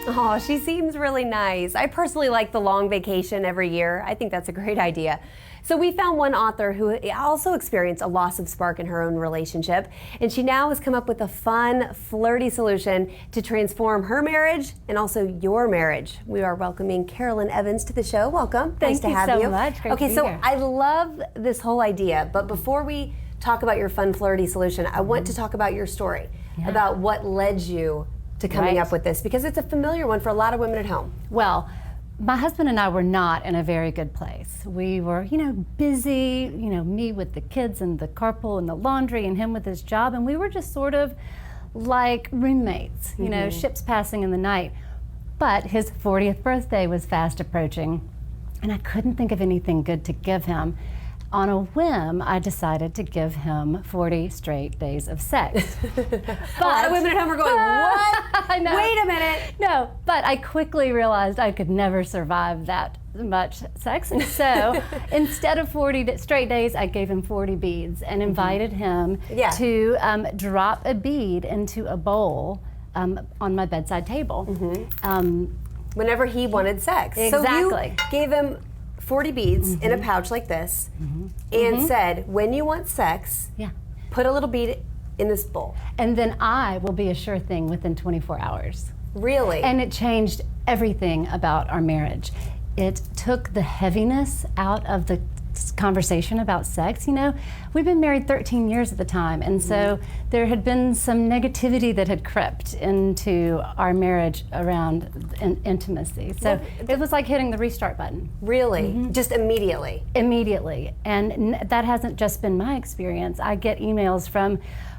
Oh, she seems really nice. I personally like the long vacation every year. I think that's a great idea. So we found one author who also experienced a loss of spark in her own relationship, and she now has come up with a fun, flirty solution to transform her marriage and also your marriage. We are welcoming Carolyn Evans to the show. Welcome. Nice to have you. Thank you so much. Great Okay, to be so here. I love this whole idea, but before we talk about your fun, flirty solution, I want to talk about your story, about what led you to coming up with this, because it's a familiar one for a lot of women at home. Well, my husband and I were not in a very good place. We were, busy, me with the kids and the carpool and the laundry and him with his job, and we were just sort of like roommates, ships passing in the night. But his 40th birthday was fast approaching, and I couldn't think of anything good to give him. On a whim, I decided to give him 40 straight days of sex. But a lot of women at home are going, what? I know. Wait a minute. No, but I quickly realized I could never survive that much sex. And so instead of 40 straight days, I gave him 40 beads and invited him to drop a bead into a bowl on my bedside table. Whenever he wanted sex. Exactly. So you gave him 40 beads in a pouch like this and said, when you want sex, put a little bead in this bowl. And then I will be a sure thing within 24 hours. Really? And it changed everything about our marriage. It took the heaviness out of the conversation about sex. We've been married 13 years at the time, and so there had been some negativity that had crept into our marriage around intimacy. So it was like hitting the restart button. Really? Just immediately? Immediately. And that hasn't just been my experience. I get emails from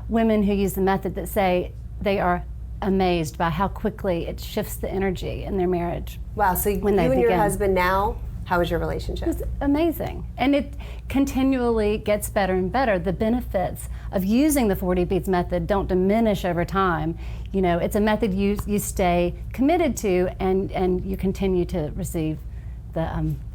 women who use the method that say they are amazed by how quickly it shifts the energy in their marriage. Wow, so you and your husband now, how is your relationship? It's amazing. And it continually gets better and better. The benefits of using the 40 beads method don't diminish over time. It's a method you stay committed to, and you continue to receive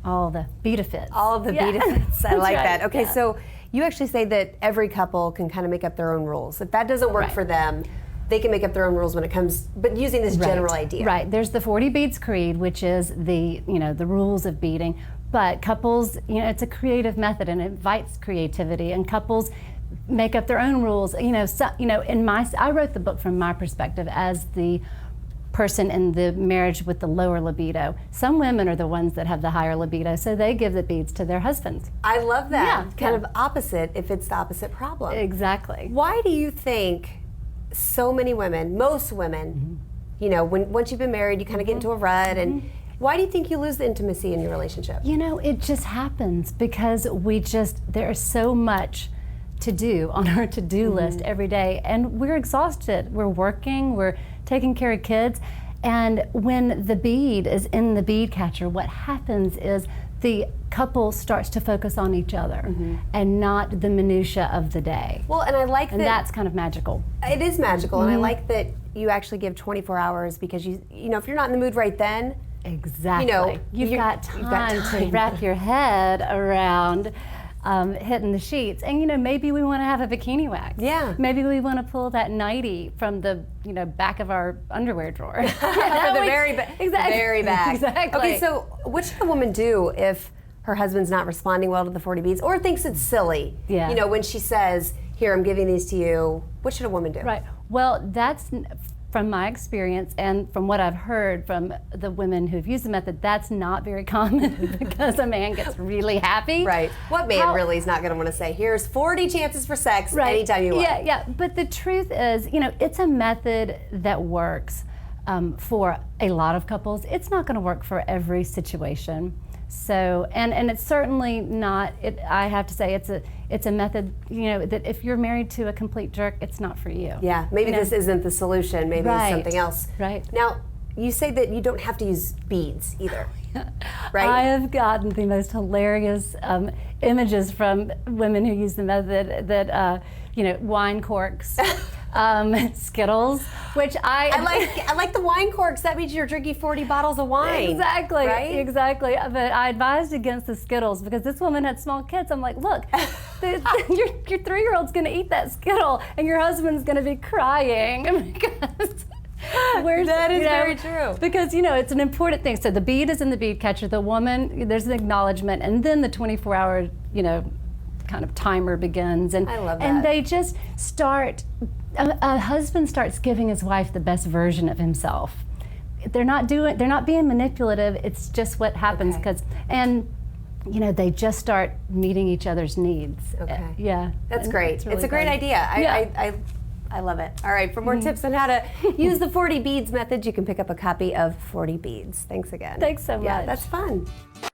all the benefits. All of the benefits. I like that. Okay, yeah. So you actually say that every couple can kind of make up their own rules. If that doesn't work for them, they can make up their own rules when it comes, but using this general idea. Right. There's the 40 beads creed, which is the the rules of beading. But couples, it's a creative method and it invites creativity. And couples make up their own rules. I wrote the book from my perspective as the person in the marriage with the lower libido. Some women are the ones that have the higher libido, so they give the beads to their husbands. I love that. Kind of opposite if it's the opposite problem. Exactly. Why do you think so many women, most women, once you've been married, you kind of get into a rut, and why do you think you lose the intimacy in your relationship? It just happens because there is so much to do on our to-do list every day, and we're exhausted. We're working, we're taking care of kids, and when the bead is in the bead catcher, what happens is the couple starts to focus on each other and not the minutia of the day. Well, and I like that. And that's kind of magical. It is magical, and I like that you actually give 24 hours because if you're not in the mood right then, exactly, you've got time to wrap your head around hitting the sheets. And maybe we want to have a bikini wax. Yeah. Maybe we want to pull that nightie from the back of our underwear drawer. the very back. Exactly. The very back. Exactly. Okay, so what should a woman do if her husband's not responding well to the 40 beads or thinks it's silly? Yeah. When she says, "Here, I'm giving these to you," what should a woman do? Right. Well, that's from my experience and from what I've heard from the women who've used the method, that's not very common because a man gets really happy. Right. What man really is not going to want to say, "Here's 40 chances for sex anytime you want"? Yeah. But the truth is, it's a method that works for a lot of couples. It's not going to work for every situation. So, and it's certainly not. I have to say, it's a method. That if you're married to a complete jerk, it's not for you. Yeah, maybe this isn't the solution. Maybe it's something else. Right. Now, you say that you don't have to use beads either, right? I have gotten the most hilarious images from women who use the method that wine corks. Skittles, which I like the wine corks. That means you're drinking 40 bottles of wine. Exactly, right? Exactly. But I advised against the Skittles because this woman had small kids. I'm like, look, your 3-year-old's going to eat that Skittle, and your husband's going to be crying because That is very true. Because, it's an important thing. So the bead is in the bead catcher. The woman, there's an acknowledgement, and then the 24-hour, kind of timer begins. And, I love that. And they just start, a husband starts giving his wife the best version of himself. They're not being manipulative. It's just what happens. They just start meeting each other's needs. Okay. Yeah. That's great. Really it's a great fun. idea. I love it. All right, for more tips on how to use the 40 beads method, you can pick up a copy of 40 Beads. Thanks again. Thanks so much. Yeah, that's fun.